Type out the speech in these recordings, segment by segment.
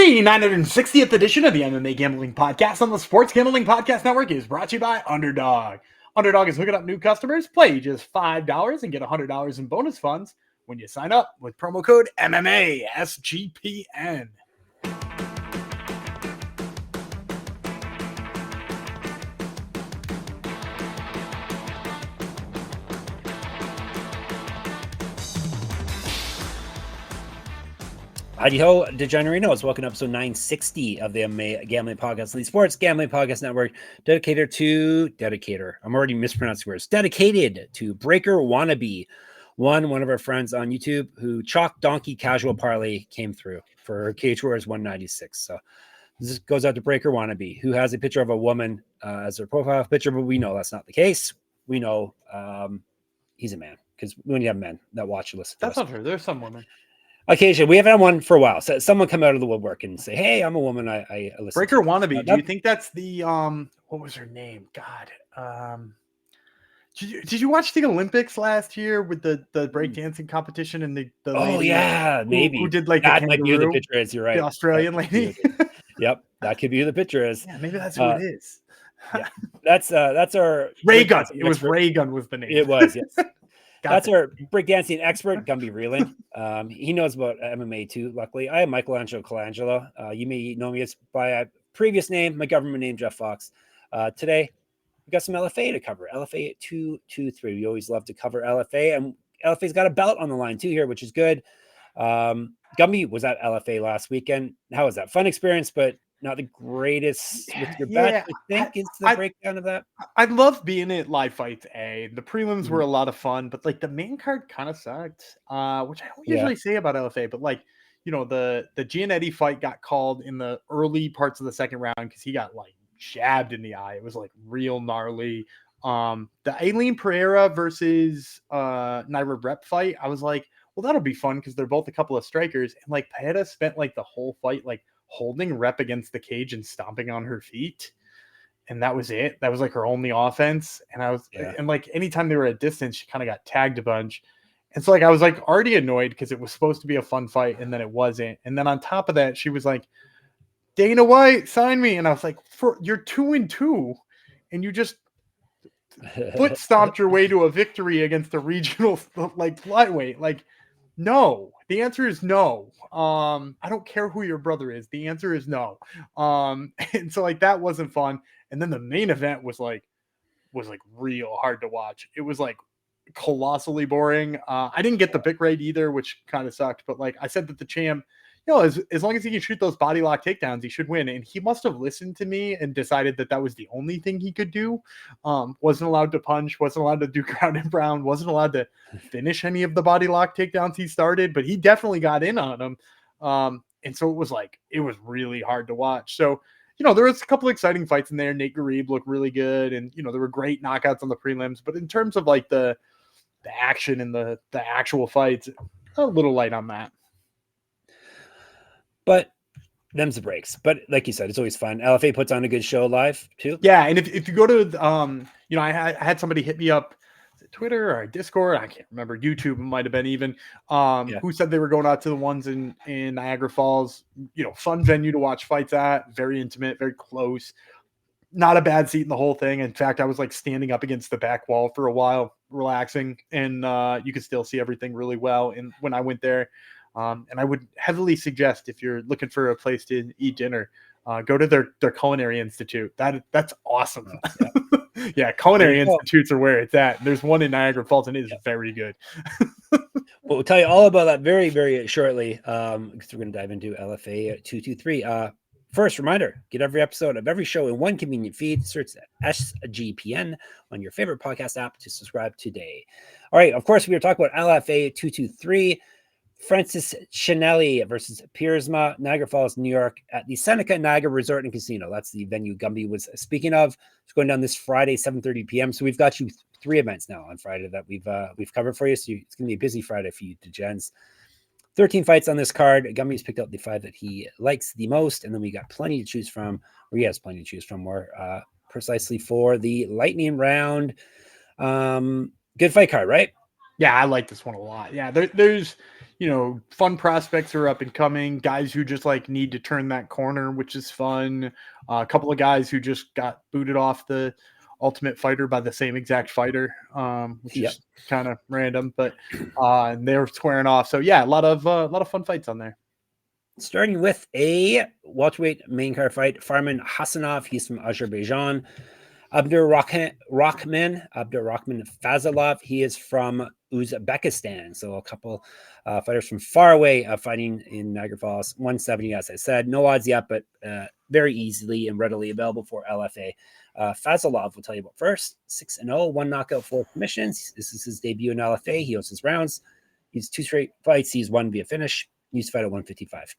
The 960th edition of the MMA Gambling Podcast on the Sports Gambling Podcast Network is brought to you by Underdog. Underdog is hooking up new customers. Play just $5 and get $100 in bonus funds when you sign up with promo code MMA SGPN. Howdy ho, Degenerinos. Welcome to episode 960 of the MMA Gambling Podcast on the Sports Gambling Podcast Network. Dedicated. I'm already mispronouncing words. Dedicated to Breaker Wannabe. One of our friends on YouTube who Chalk Donkey Casual Parlay came through for Cage Wars 196. So this goes out to Breaker Wannabe, who has a picture of a woman as their profile picture, but we know that's not the case. We know he's a man, because when you have men that watch and listen to us. That's not true. There's some women. Occasionally, we haven't had one for a while. So someone come out of the woodwork and say, "Hey, I'm a woman. I listen." Breaker Wannabe. Do you think that's the what was her name? God. Did you watch the Olympics last year with the breakdancing competition and the lady maybe who did like that might be who the picture is. You're right. The Australian lady. Yep, that could be who the picture is. Yeah, maybe that's who it is. Yeah, that's our Raygun. It was Raygun was the name. It was, yes. That's our breakdancing expert, Gumby Vreeland. He knows about MMA too, luckily. I am Michelangelo Colangelo. You may know me by a previous name, my government name, Jeff Fox. Today, we got some LFA to cover. LFA 223. We always love to cover LFA, and LFA's got a belt on the line too here, which is good. Gumby was at LFA last weekend. How was that? Fun experience, but not the greatest with your bet. I think is the breakdown of that. I love being at live fights. The prelims were a lot of fun, but like the main card kind of sucked, which I don't usually say about LFA, but like, you know, the Giannetti fight got called in the early parts of the second round because he got like jabbed in the eye. It was like real gnarly. The Aline Pereira versus Naira Rep fight, I was like, well, that'll be fun because they're both a couple of strikers, and like Paeta spent like the whole fight like holding Rep against the cage and stomping on her feet, and that was it. That was like her only offense. And and like anytime they were at distance, she kind of got tagged a bunch, and so like I was like already annoyed because it was supposed to be a fun fight and then it wasn't. And then on top of that, she was like, Dana White, sign me. And I was like, you're 2-2 and you just foot stomped your way to a victory against a regional like flyweight. Like, no, the answer is no. I don't care who your brother is. The answer is no. And so like that wasn't fun. And then the main event was like real hard to watch. It was like colossally boring. I didn't get the pick rate either, which kind of sucked. But like I said that the champ, you know, as long as he can shoot those body lock takedowns, he should win. And he must have listened to me and decided that was the only thing he could do. Wasn't allowed to punch, wasn't allowed to do ground and pound, wasn't allowed to finish any of the body lock takedowns he started, but he definitely got in on them. And so it was really hard to watch. So, you know, there was a couple exciting fights in there. Nate Garib looked really good. And, you know, there were great knockouts on the prelims, but in terms of like the action and the actual fights, a little light on that. But them's the breaks. But like you said, it's always fun. LFA puts on a good show live too. Yeah, and if you go to you know, I had somebody hit me up, Twitter or Discord, I can't remember, YouTube might have been even, who said they were going out to the ones in Niagara Falls. You know, fun venue to watch fights at, very intimate, very close. Not a bad seat in the whole thing. In fact, I was like standing up against the back wall for a while, relaxing, and you could still see everything really well. And when I went there. And I would heavily suggest, if you're looking for a place to eat dinner, go to their culinary institute. That's awesome. Yeah, culinary institutes are where it's at. There's one in Niagara Falls, and it is very good. We'll tell you all about that very, very shortly, because we're going to dive into LFA 223. First reminder, get every episode of every show in one convenient feed. Search SGPN on your favorite podcast app to subscribe today. All right, of course, we were talking about LFA 223. Francischinelli versus Piersma, Niagara Falls, New York, at the Seneca Niagara Resort and Casino. That's the venue Gumby was speaking of. It's going down this Friday, 7:30 p.m. So we've got you 3 events now on Friday that we've covered for you. So it's going to be a busy Friday for you, Degens. 13 fights on this card. Gumby's picked out the 5 that he likes the most, and then we got plenty to choose from, or he has plenty to choose from more precisely for the lightning round. Good fight card, right? Yeah, I like this one a lot. Yeah, there's fun prospects who are up and coming, guys who just like need to turn that corner, which is fun. A couple of guys who just got booted off the Ultimate Fighter by the same exact fighter, which is kind of random, but and they were squaring off. So yeah, a lot of fun fights on there. Starting with a welterweight main card fight, Farman Hasanov. He's from Azerbaijan. Abdurakhman Fazilov. He is from Uzbekistan. So a couple fighters from far away fighting in Niagara Falls. 170, as I said. No odds yet, but very easily and readily available for LFA. Fazilov will tell you about first. 6-0, 1 knockout, 4 submissions. This is his debut in LFA. He owns his rounds. He's 2 straight fights. He's won via finish. He used to fight at 155.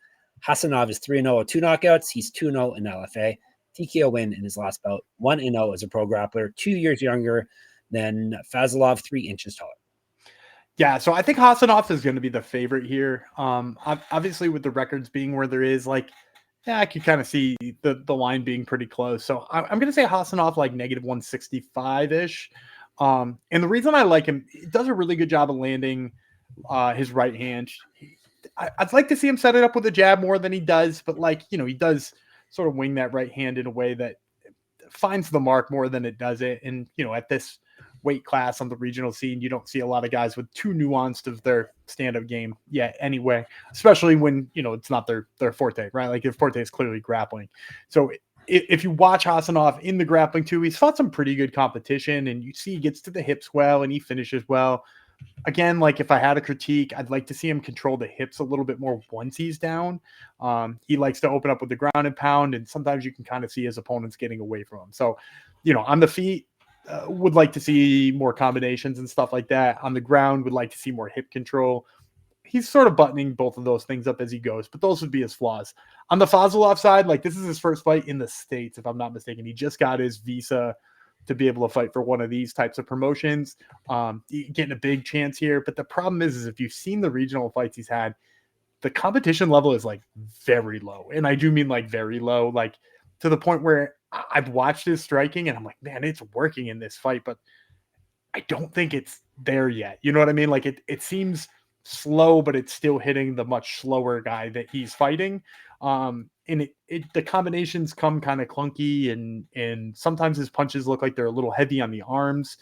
Hasanov is 3-0 with 2 knockouts. He's 2-0 in LFA. TKO win in his last bout. 1-0 as a pro grappler, 2 years younger than Fazilov, 3 inches taller. Yeah, so I think Hasanov is going to be the favorite here. Obviously, with the records being where there is, like, yeah, I could kind of see the line being pretty close. So I'm going to say Hasanov like negative 165-ish. And the reason I like him, he does a really good job of landing his right hand. I'd like to see him set it up with a jab more than he does, but like, he does sort of wing that right hand in a way that finds the mark more than it does it. And, at this weight class on the regional scene, you don't see a lot of guys with too nuanced of their stand-up game yet anyway, especially when, it's not their forte, right? Like, their forte is clearly grappling. So if you watch Hasanov in the grappling too, he's fought some pretty good competition, and you see he gets to the hips well and he finishes well. Again, like, if I had a critique, I'd like to see him control the hips a little bit more once he's down. He likes to open up with the ground and pound, and sometimes you can kind of see his opponents getting away from him. So, on the feet, would like to see more combinations and stuff like that. On the ground, would like to see more hip control. He's sort of buttoning both of those things up as he goes, but those would be his flaws. On the Fazilov side, like, this is his first fight in the States, if I'm not mistaken. He just got his visa to be able to fight for one of these types of promotions. Getting a big chance here. But the problem is if you've seen the regional fights he's had, the competition level is like very low. And I do mean like very low, like to the point where I've watched his striking and I'm like, man, it's working in this fight, but I don't think it's there yet. You know what I mean? Like, it seems slow, but it's still hitting the much slower guy that he's fighting. And the combinations come kind of clunky, and sometimes his punches look like they're a little heavy on the arms.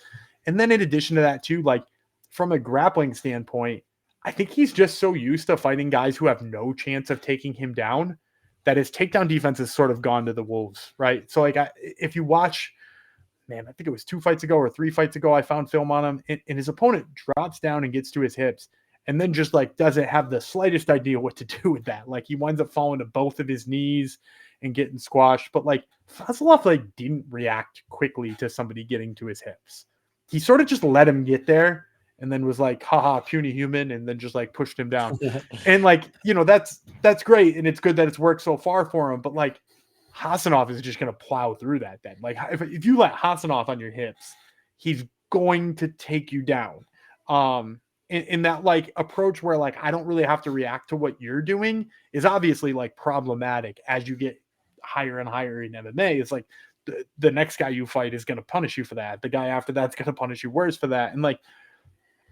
And then in addition to that too, like, from a grappling standpoint, I think he's just so used to fighting guys who have no chance of taking him down that his takedown defense has sort of gone to the wolves, right? So like, if you watch, man, I think it was 2 fights ago or 3 fights ago, I found film on him, and his opponent drops down and gets to his hips, and then just like doesn't have the slightest idea what to do with that. Like, he winds up falling to both of his knees and getting squashed. But like, Fazilov like didn't react quickly to somebody getting to his hips. He sort of just let him get there and then was like, haha, puny human, and then just like pushed him down. And like, that's great, and it's good that it's worked so far for him. But like, Hasanov is just going to plow through that then. Like, if you let Hasanov on your hips, he's going to take you down. In that like approach where like, I don't really have to react to what you're doing is obviously like problematic as you get higher and higher in MMA. It's like the next guy you fight is going to punish you for that. The guy after that's going to punish you worse for that. And like,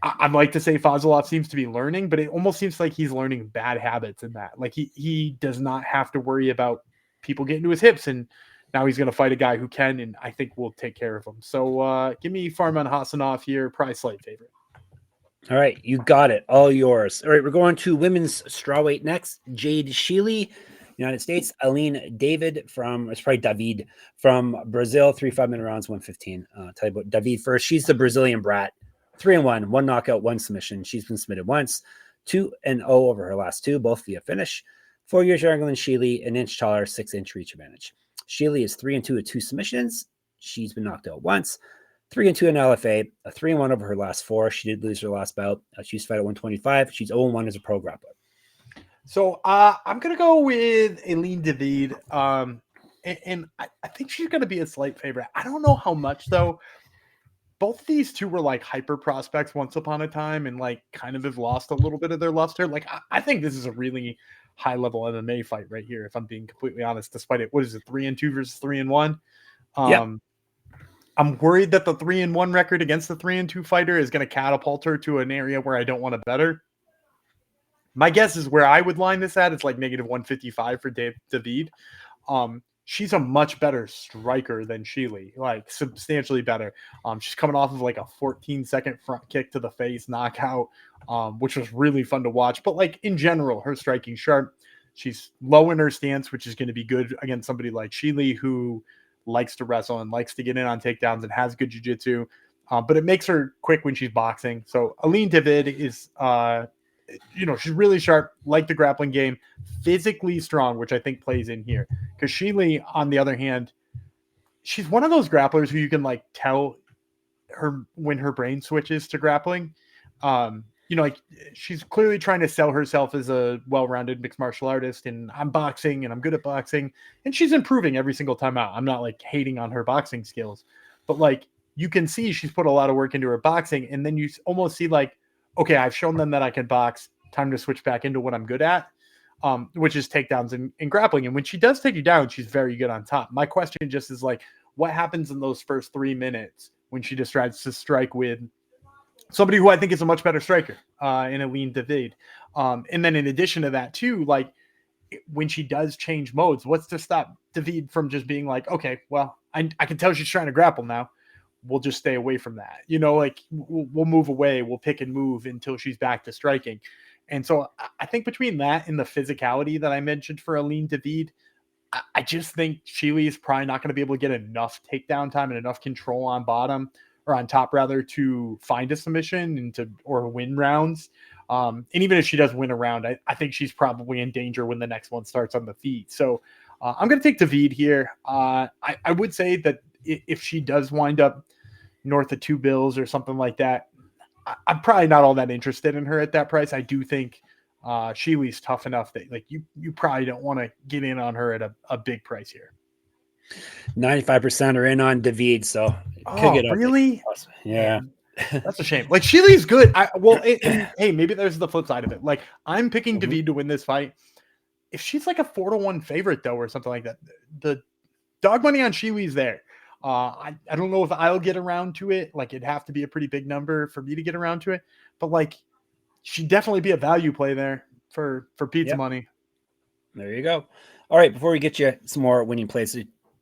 I'd like to say Fazilov seems to be learning, but it almost seems like he's learning bad habits in that. Like, he does not have to worry about people getting to his hips, and now he's going to fight a guy who can, and I think will take care of him. So give me Farman Hasanov here, probably slight favorite. All right, you got it. All yours. All right, we're going to women's strawweight next. Jayde Sheeley, United States. Aline David it's probably David from Brazil. 3 5-minute rounds, 115. Tell you about David first. She's the Brazilian brat. 3-1, 1 knockout, 1 submission. She's been submitted once. 2-0 over her last 2, both via finish. 4 years younger than Sheeley, an inch taller, 6-inch reach advantage. Sheeley is 3-2 with 2 submissions. She's been knocked out once. 3-2 in LFA, a 3-1 over her last 4. She did lose her last bout. She used to fight at 125. She's 0-1 as a pro grappler. So I'm going to go with Aline David. And I think she's going to be a slight favorite. I don't know how much, though. Both of these two were like hyper prospects once upon a time, and like kind of have lost a little bit of their luster. Like, I think this is a really high level MMA fight right here, if I'm being completely honest, despite it. What is it, 3-2 versus 3-1? I'm worried that the 3-1 record against the 3-2 fighter is going to catapult her to an area where I don't want to bet her. My guess is where I would line this at. It's like negative 155 for David. She's a much better striker than Sheeley, like substantially better. She's coming off of like a 14-second front kick to the face knockout, which was really fun to watch. But like in general, her striking sharp. She's low in her stance, which is going to be good against somebody like Sheeley, who likes to wrestle and likes to get in on takedowns and has good jiu-jitsu. But it makes her quick when she's boxing. So Aline David is she's really sharp, like the grappling game, physically strong, which I think plays in here. Because Sheeley, on the other hand, she's one of those grapplers who you can like tell her when her brain switches to grappling. Like she's clearly trying to sell herself as a well-rounded mixed martial artist, and I'm boxing and I'm good at boxing, and she's improving every single time out. I'm not like hating on her boxing skills, but like you can see she's put a lot of work into her boxing, and then you almost see like, okay, I've shown them that I can box. Time to switch back into what I'm good at, which is takedowns and grappling. And when she does take you down, she's very good on top. My question just is like, what happens in those first 3 minutes when she decides to strike with somebody who I think is a much better striker in Aline David? And then in addition to that too, like when she does change modes, what's to stop David from just being like, okay, well, I can tell she's trying to grapple now. We'll just stay away from that. Like we'll move away. We'll pick and move until she's back to striking. And so I think between that and the physicality that I mentioned for Aline David, I just think Sheeley is probably not going to be able to get enough takedown time and enough control on bottom or on top rather to find a submission or win rounds. And even if she does win a round, I think she's probably in danger when the next one starts on the feet. So I'm going to take David here. I would say that if she does wind up north of $2 bills or something like that, I'm probably not all that interested in her at that price. I do think Sheeley's tough enough that like you probably don't want to get in on her at a big price here. 95% are in on David, so could get really? Yeah. That's a shame. Like Sheeley's good. Hey, maybe there's the flip side of it. Like I'm picking David to win this fight. If she's like a 4-1 favorite though, or something like that, the dog money on Sheeley's there. I don't know if I'll get around to it. Like it'd have to be a pretty big number for me to get around to it, but like she'd definitely be a value play there for pizza money. There you go. All right. Before we get you some more winning plays,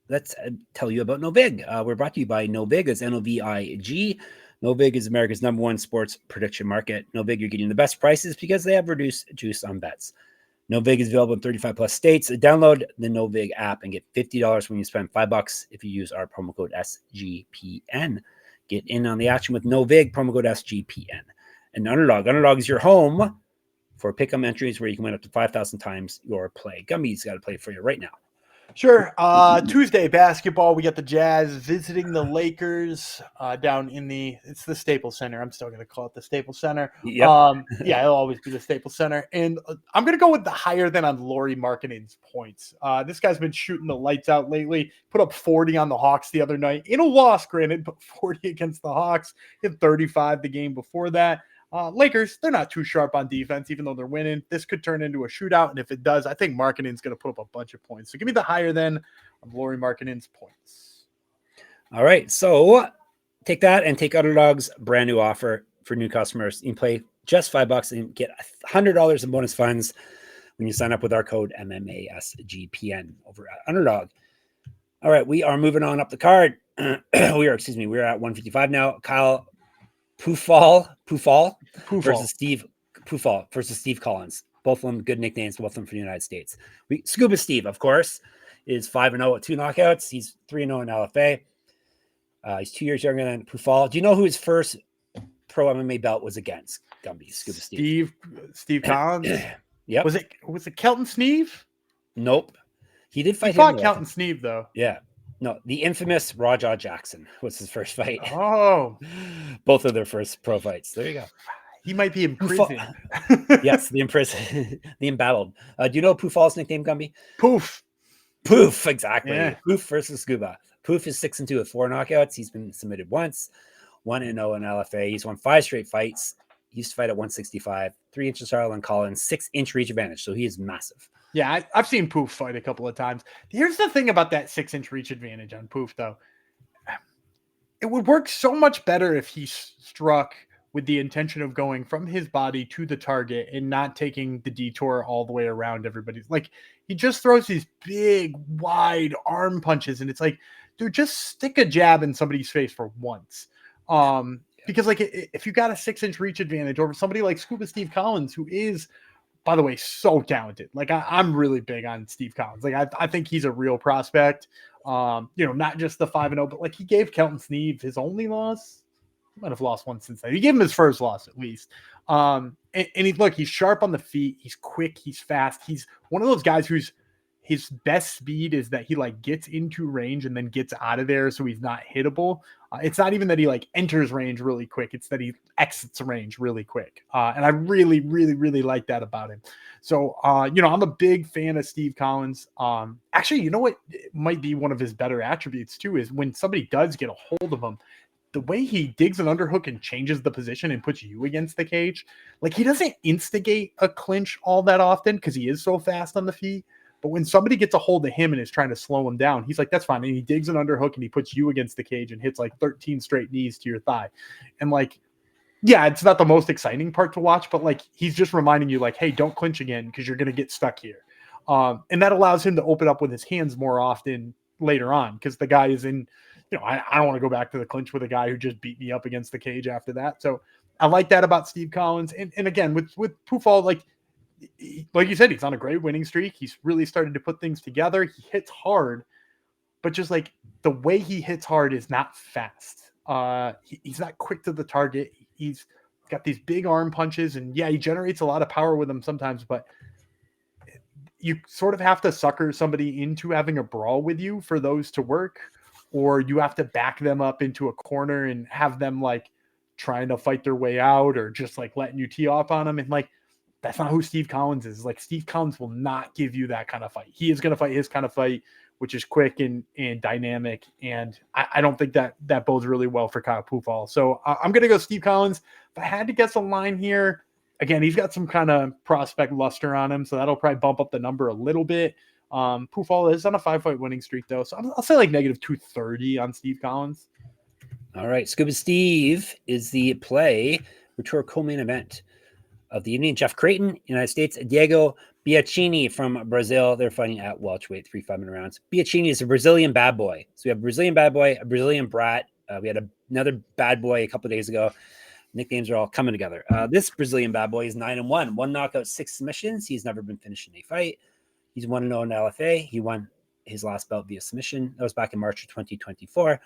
let's tell you about Novig. We're brought to you by Novig. It's Novig. Novig is America's #1 sports prediction market. Novig, you're getting the best prices because they have reduced juice on bets. Novig is available in 35 plus states. Download the Novig app and get $50 when you spend $5 if you use our promo code SGPN. Get in on the action with Novig, promo code SGPN. And Underdog. Underdog is your home for pick'em entries where you can win up to 5,000 times your play. Gumby's got to play for you right now. Sure. Tuesday basketball, we got the Jazz visiting the Lakers down in it's the Staples Center. I'm still going to call it the Staples Center. Yep. It'll always be the Staples Center. And I'm going to go with the higher than on Lauri Markkanen's points. This guy's been shooting the lights out lately. Put up 40 on the Hawks the other night in a loss, granted, but 40 against the Hawks. Hit 35 the game before that. Lakers, they're not too sharp on defense, even though they're winning. This could turn into a shootout, and if it does, I think Markkanen's going to put up a bunch of points. So give me the higher than of Lauri Markkanen's points. All right, so take that and take Underdog's brand new offer for new customers. You can play just $5 and get $100 in bonus funds when you sign up with our code MMASGPN over at Underdog. All right, we are moving on up the card. We're at 155 now. Kyle Pufahl versus Steve Collins. Both of them good nicknames, both of them for the United States. Scuba Steve, of course, is 5-0 at 2 knockouts. He's 3-0 in LFA. He's 2 years younger than Pufahl. Do you know who his first pro MMA belt was against? Gumby, Scuba Steve. Steve Collins? Yep. Was it Kelton Sneeve? Nope. He did fight him. He fought Kelton Sneeve, though. Yeah. No, the infamous Raja Jackson was his first fight. Oh. Both of their first pro fights. There you go. He might be imprisoned. Yes, the embattled. Do you know Pufahl's nickname, Gumby? Poof, exactly. Yeah. Poof versus Scuba. Poof is 6-2 with 4 knockouts. He's been submitted once. 1-0 in LFA. He's won 5 straight fights. He used to fight at 165. 3 inches taller than Collins. 6-inch reach advantage. So he is massive. Yeah, I've seen Poof fight a couple of times. Here's the thing about that 6-inch reach advantage on Poof, though. it would work so much better if he struck with the intention of going from his body to the target and not taking the detour all the way around everybody. Like, he just throws these big, wide arm punches, and it's like, dude, just stick a jab in somebody's face for once. Because like, if you got a 6-inch reach advantage over somebody like Scuba Steve Collins, who is, by the way, so talented. Like, I'm really big on Steve Collins. Like, I think he's a real prospect. Not just the 5-0, but like, he gave Kelton Sneeve his only loss. He might have lost one since then. He gave him his first loss at least. And he's sharp on the feet. He's quick. He's fast. He's one of those guys who's his best speed is that he like gets into range and then gets out of there. So he's not hittable. It's not even that he like enters range really quick. It's that he exits range really quick. And I really, really, really like that about him. So, I'm a big fan of Steve Collins. Actually, you know what might be one of his better attributes too, is when somebody does get a hold of him, the way he digs an underhook and changes the position and puts you against the cage. Like, he doesn't instigate a clinch all that often because he is so fast on the feet. But when somebody gets a hold of him and is trying to slow him down, he's like, that's fine. And he digs an underhook and he puts you against the cage and hits like 13 straight knees to your thigh. And like, yeah, it's not the most exciting part to watch, but like, he's just reminding you like, hey, don't clinch again because you're going to get stuck here. And that allows him to open up with his hands more often later on because the guy is in, I don't want to go back to the clinch with a guy who just beat me up against the cage after that. So I like that about Steve Collins. And again, with Pufahl, like you said, he's on a great winning streak. He's really started to put things together. He hits hard, but just like the way he hits hard is not fast. He's not quick to the target. He's got these big arm punches, and yeah, he generates a lot of power with them sometimes, but you sort of have to sucker somebody into having a brawl with you for those to work. Or you have to back them up into a corner and have them like trying to fight their way out or just like letting you tee off on them. And like, that's not who Steve Collins is. Like, Steve Collins will not give you that kind of fight. He is going to fight his kind of fight, which is quick and dynamic. And I don't think that bodes really well for Kyle Pufahl. So I'm going to go Steve Collins. If I had to guess a line here, again, he's got some kind of prospect luster on him. So that'll probably bump up the number a little bit. Pufahl is on a 5-fight winning streak though. So I'll say like -230 on Steve Collins. All right. Scuba Steve is the play for tour co-main event of the evening. Jeff Creighton, United States, Diego Bianchini from Brazil. They're fighting at welterweight, 3 5-minute rounds. Bianchini is a Brazilian bad boy. So we have a Brazilian bad boy, a Brazilian brat. We had another bad boy a couple of days ago. Nicknames are all coming together. This Brazilian bad boy is 9-1, 1 knockout, 6 submissions. He's never been finished in a fight. He's 1-0 in LFA. He won his last bout via submission. That was back in March of 2024.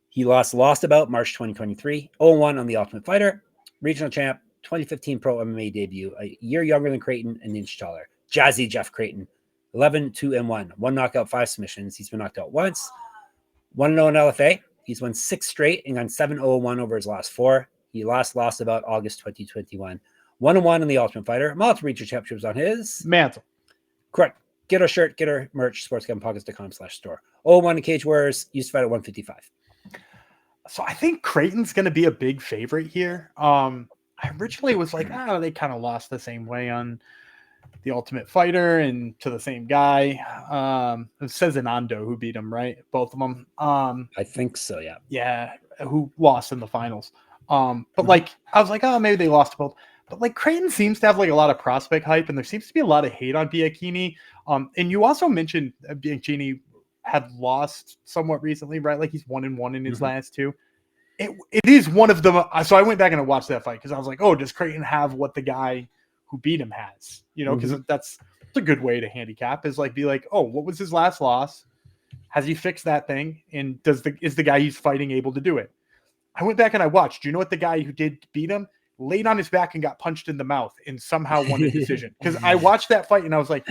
He lost about March 2023. 0-1 on the Ultimate Fighter. Regional champ, 2015 pro MMA debut. A year younger than Creighton, an inch taller. Jazzy Jeff Creighton. 11-2-1. 1 knockout, 5 submissions. He's been knocked out once. 1-0 in LFA. He's won 6 straight and gone 7-0-1 over his last 4. He lost about August 2021. 1-1 in the Ultimate Fighter. Multiple regional championships on his mantle. Correct. Get our shirt, get our merch, sportsgamblingpockets.com/store. 0-1 in Cage Warriors, used to fight at 155. So I think Creighton's going to be a big favorite here. I originally was like, they kind of lost the same way on the Ultimate Fighter and to the same guy. It says Anando who beat him, right? Both of them. I think so, yeah. Yeah, who lost in the finals. But like, I was like, maybe they lost both. But like, Creighton seems to have like a lot of prospect hype, and there seems to be a lot of hate on Bianchini. And you also mentioned Bianchini had lost somewhat recently, right? Like, he's 1-1 in his last 2. It is one of them. So I went back and watched that fight because I was like, does Creighton have what the guy who beat him has? Because that's a good way to handicap, is like, be like, what was his last loss? Has he fixed that thing? And is the guy he's fighting able to do it? I went back and I watched. Do you know what the guy who did beat him laid on his back and got punched in the mouth and somehow won the decision? Because I watched that fight and I was like,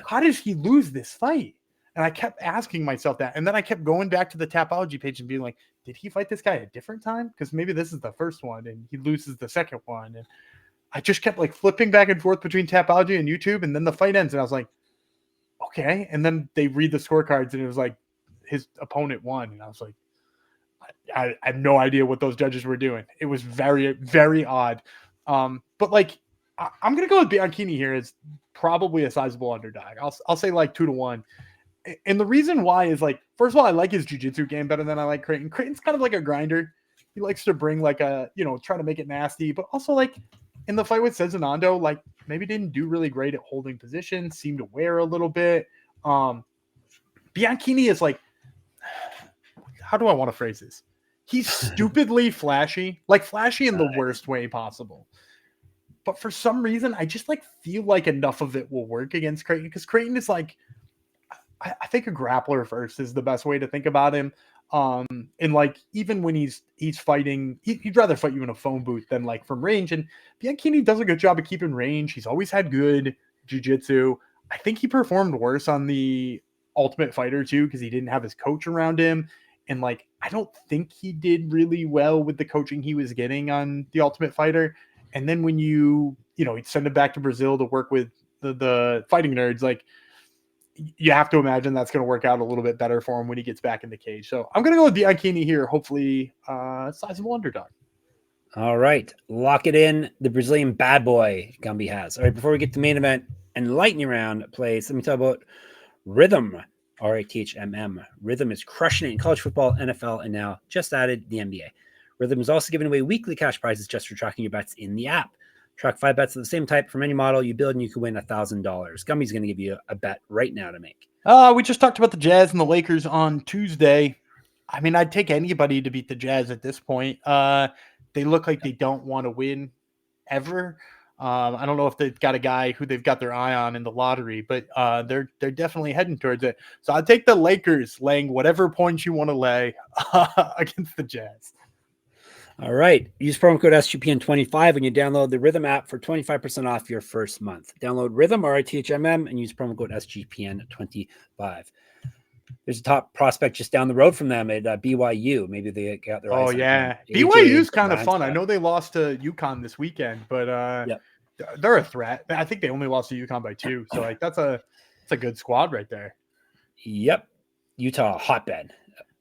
how does he lose this fight? And I kept asking myself that. And then I kept going back to the Tapology page and being like, did he fight this guy a different time? Because maybe this is the first one and he loses the second one. And I just kept like flipping back and forth between Tapology and YouTube. And then the fight ends and I was like, okay. And then they read the scorecards and it was like his opponent won. And I was like, I have no idea what those judges were doing. It was very, very odd. But like, I'm going to go with Bianchini here as probably a sizable underdog. I'll say like 2-1. And the reason why is like, first of all, I like his jiu-jitsu game better than I like Creighton. Creighton's kind of like a grinder. He likes to bring like a, try to make it nasty, but also like in the fight with Cezinando, like maybe didn't do really great at holding position, seemed to wear a little bit. Bianchini is like, how do I want to phrase this? He's stupidly flashy, like flashy in the worst way possible. But for some reason, I just like feel like enough of it will work against Creighton, because Creighton is like, I think a grappler first is the best way to think about him. And like, even when he's fighting, he'd rather fight you in a phone booth than like from range. And Bianchini does a good job of keeping range. He's always had good jiu-jitsu. I think he performed worse on the Ultimate Fighter too, because he didn't have his coach around him. And like, I don't think he did really well with the coaching he was getting on the Ultimate Fighter. And then when you send him back to Brazil to work with the fighting nerds, like, you have to imagine that's going to work out a little bit better for him when he gets back in the cage. So I'm going to go with Bianchini here. Hopefully, sizable underdog. All right. Lock it in. The Brazilian bad boy Gumby has. All right. Before we get to main event and lightning round plays, let me talk about Rhythm. RATHMM. Rhythm is crushing it in college football, NFL, and now just added the NBA. Rhythm is also giving away weekly cash prizes just for tracking your bets in the app. Track 5 bets of the same type from any model you build, and you can win $1,000. Gumby's going to give you a bet right now to make. We just talked about the Jazz and the Lakers on Tuesday. I mean, I'd take anybody to beat the Jazz at this point. They look like they don't want to win ever. I don't know if they've got a guy who they've got their eye on in the lottery, but they're definitely heading towards it. So I'd take the Lakers laying whatever points you want to lay against the Jazz. All right. Use promo code SGPN25 when you download the Rhythm app for 25% off your first month. Download Rhythm, RITHMM, and use promo code SGPN25. There's a top prospect just down the road from them at BYU. Maybe they got their eyes on him. BYU's kind of fun. I know they lost to UConn this weekend, but they're a threat. I think they only lost to UConn by 2. So like that's a good squad right there. Yep. Utah hotbed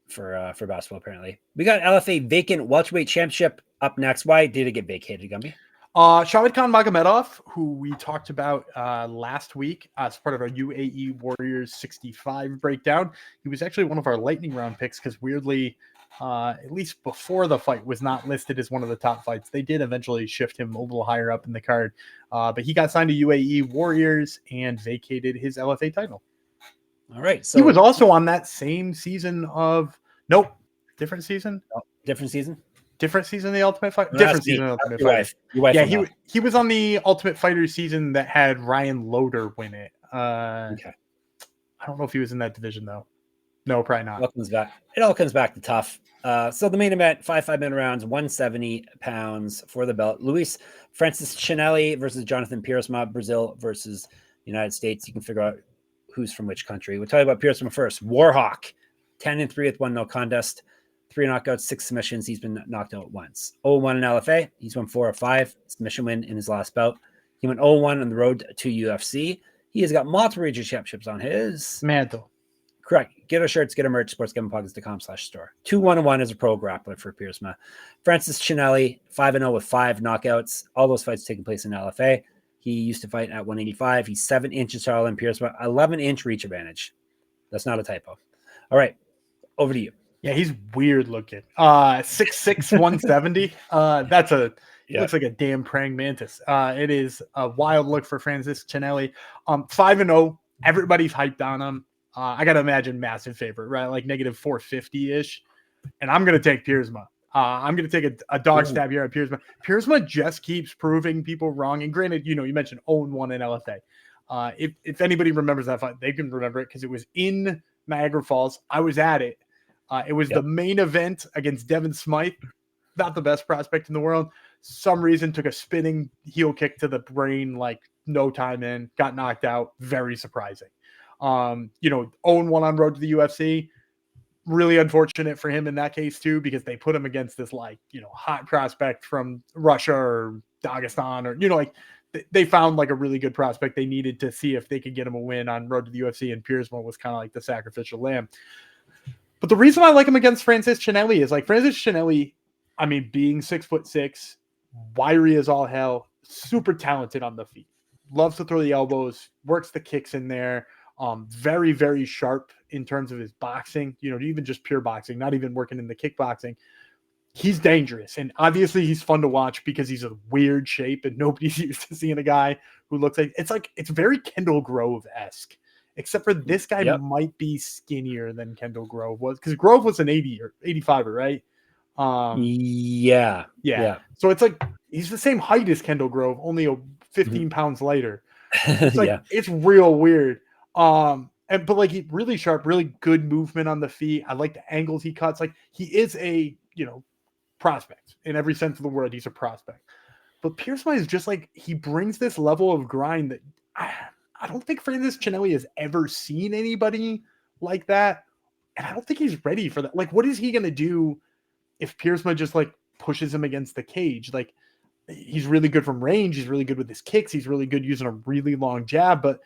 for basketball, apparently. We got LFA vacant welterweight championship up next. Why did it get vacated, Gumby? Shahid Khan Magomedov, who we talked about last week as part of our UAE Warriors 65 breakdown. He was actually one of our lightning round picks because weirdly, at least before the fight, was not listed as one of the top fights. They did eventually shift him a little higher up in the card, but he got signed to UAE Warriors and vacated his LFA title. All right. So he was also on that same season of different season. Different season of the Ultimate Fighter. Different season of the Ultimate Fighter. Yeah, he was on the Ultimate Fighter season that had Ryan Loder win it. Okay. I don't know if he was in that division though. No, probably not. It all comes back to tough. So the main event, 5-minute rounds, 170 pounds for the belt. Luis Francischinelli versus Jonathan Piersma, Brazil versus United States. You can figure out who's from which country. We'll tell you about Piersma first. Warhawk, 10-3 with 1 no contest, 3 knockouts, 6 submissions. He's been knocked out once. 0-1 in LFA. He's won 4 of 5. Submission win in his last bout. He went 0-1 on the road to UFC. He has got multiple regional championships on his mantle. Correct. Get our shirts, get our merch, sportsgamblingpockets.com/store. 2-1-1 as a pro grappler for Piersma. Francischinelli, 5-0 with 5 knockouts. All those fights taking place in LFA. He used to fight at 185. He's 7 inches taller than Piersma, 11-inch reach advantage. That's not a typo. All right, over to you. Yeah, he's weird looking. 6'6", 170. Looks like a damn praying mantis. It is a wild look for Francischinelli. 5-0. Everybody's hyped on him. I got to imagine massive favorite, right? Like negative 450-ish. And I'm going to take Piersma. I'm going to take a dog stab here at Piersma. Piersma just keeps proving people wrong. And granted, you mentioned 0-1 in LFA. If anybody remembers that fight, they can remember it because it was in Niagara Falls. I was at it. It was the main event against Devin Smythe. Not the best prospect in the world. Some reason took a spinning heel kick to the brain, like no time in, got knocked out. Very surprising. 0-1 on road to the UFC. Really unfortunate for him in that case too, because they put him against this hot prospect from Russia or Dagestan or they found like a really good prospect. They needed to see if they could get him a win on road to the UFC, and Piersma was kind of like the sacrificial lamb. But the reason I like him against Francischinelli is like Francischinelli, I mean, being 6'6", wiry as all hell, super talented on the feet, loves to throw the elbows, works the kicks in there. Very, very sharp in terms of his boxing, even just pure boxing, not even working in the kickboxing. He's dangerous. And obviously he's fun to watch because he's a weird shape and nobody's used to seeing a guy who looks like it's very Kendall Grove-esque, except for this guy might be skinnier than Kendall Grove was, because Grove was an 80 or 85, right? Yeah. So it's like he's the same height as Kendall Grove, only 15 pounds lighter. It's like it's real weird. But like he really sharp, really good movement on the feet. I like the angles he cuts. Like he is a prospect in every sense of the word. He's a prospect. But Piersma is just like, he brings this level of grind that I don't think Francischinelli has ever seen anybody like that. And I don't think he's ready for that. Like, what is he going to do if Piersma just like pushes him against the cage? Like, he's really good from range. He's really good with his kicks. He's really good using a really long jab, but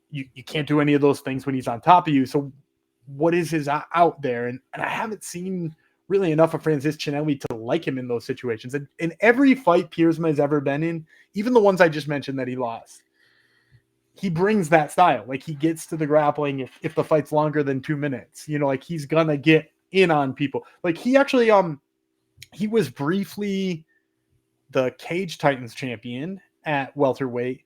you can't do any of those things when he's on top of you. So what is his out there? And I haven't seen really enough of Francischinelli to like him in those situations. And in every fight Piersma has ever been in, even the ones I just mentioned that he lost, he brings that style. Like he gets to the grappling if the fight's longer than 2 minutes. Like he's gonna get in on people. Like he actually he was briefly the Cage Titans champion at welterweight.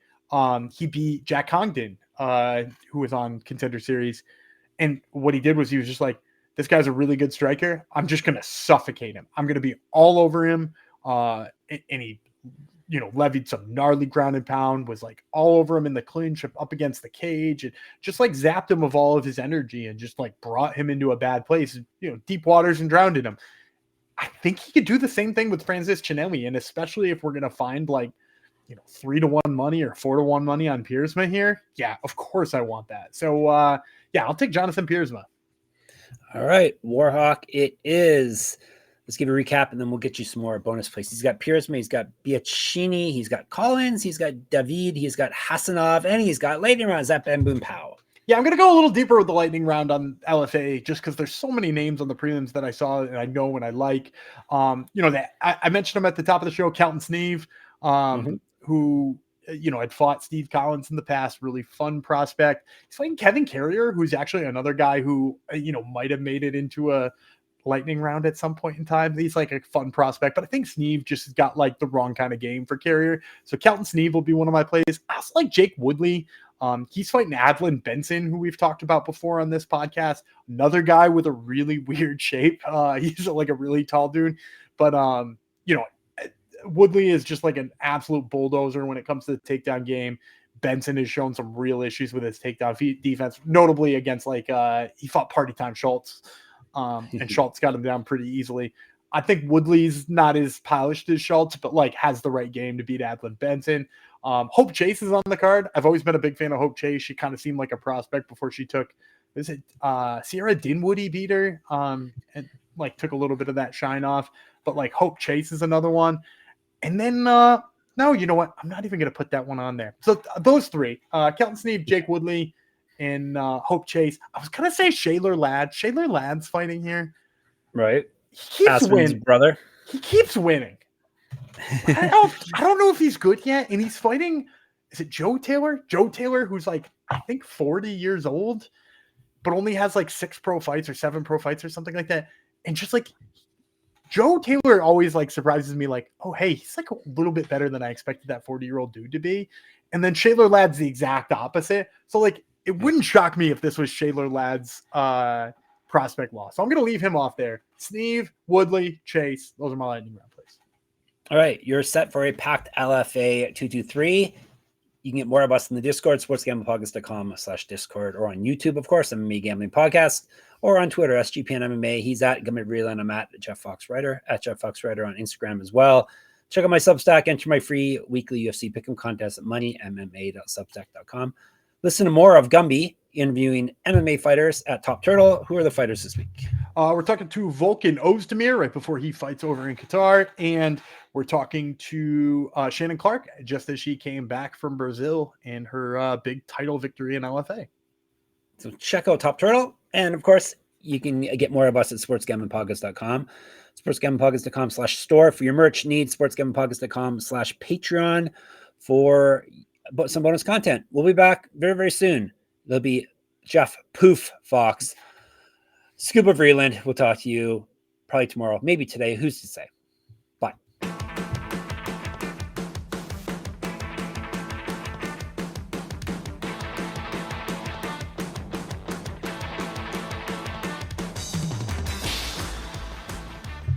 He beat Jack Congdon, who was on Contender Series. And what he did was he was just like, this guy's a really good striker. I'm just going to suffocate him. I'm going to be all over him. And he, levied some gnarly ground and pound, was like all over him in the clinch up against the cage, and just like zapped him of all of his energy and just like brought him into a bad place, deep waters, and drowned in him. I think he could do the same thing with Francischinelli. And especially if we're going to find 3-1 money or 4-1 money on Piersma here. Yeah, of course I want that. So I'll take Jonathan Piersma. All right, Warhawk, it is. Let's give a recap, and then we'll get you some more bonus plays. He's got Piersma, he's got Bianchini, he's got Collins, he's got David, he's got Hasanov, and he's got lightning round Zap and Boom Pow. Yeah, I'm going to go a little deeper with the lightning round on LFA just because there's so many names on the prelims that I saw and I know and I like. That I mentioned him at the top of the show, Kelton Sneeve, who had fought Steve Collins in the past, really fun prospect. He's fighting Kevin Carrier, who's actually another guy who, might have made it into a lightning round at some point in time. He's like a fun prospect, but I think Sneeve just got like the wrong kind of game for Carrier. So Kelton Sneeve will be one of my plays. I also like Jake Woodley. He's fighting Adlin Benson, who we've talked about before on this podcast. Another guy with a really weird shape. He's like a really tall dude, but Woodley is just like an absolute bulldozer when it comes to the takedown game. Benson has shown some real issues with his takedown defense, notably against he fought Party Time Schultz, and Schultz got him down pretty easily. I think Woodley's not as polished as Schultz, but has the right game to beat Adlin Benson. Hope Chase is on the card. I've always been a big fan of Hope Chase. She kind of seemed like a prospect before she took, Sierra Dinwoody beat her, and took a little bit of that shine off. But Hope Chase is another one. And then, no, you know what? I'm not even going to put that one on there. So those three, Kelton Sneeve, Jake Woodley, and Hope Chase. I was going to say Shaler Ladd. Shaler Ladd's fighting here. Right. He keeps winning. Brother. He keeps winning. I don't know if he's good yet. And he's fighting, is it Joe Taylor? Joe Taylor, who's I think 40 years old, but only has 6 pro fights or 7 pro fights or something like that. And just Joe Taylor always surprises me, oh, hey, he's a little bit better than I expected that 40-year-old dude to be. And then Shaler Ladd's the exact opposite. So it wouldn't shock me if this was Shaler Ladd's prospect loss. So I'm going to leave him off there. Sneeve, Woodley, Chase. Those are my lightning round plays. All right. You're set for a packed LFA 223. You can get more of us in the Discord, sportsgamblingpodcast.com/Discord, or on YouTube, of course, MMA Gambling Podcast, or on Twitter, SGPN MMA. He's at Gumby Vreeland. I'm at Jeff Fox Writer, at Jeff Fox Writer on Instagram as well. Check out my Substack. Enter my free weekly UFC Pick'em contest at moneymma.substack.com. Listen to more of Gumby interviewing MMA fighters at Top Turtle. Who are the fighters this week? We're talking to Volkan Ozdemir right before he fights over in Qatar. And we're talking to Shannon Clark just as she came back from Brazil in her big title victory in LFA. So check out Top Turtle. And of course, you can get more of us at sportsgamblingpodcast.com. sportsgamblingpodcast.com/store for your merch needs. sportsgamblingpodcast.com/Patreon for some bonus content. We'll be back very, very soon. There'll be Jeff Poof Fox. Scuba Vreeland, we'll talk to you probably tomorrow, maybe today. Who's to say?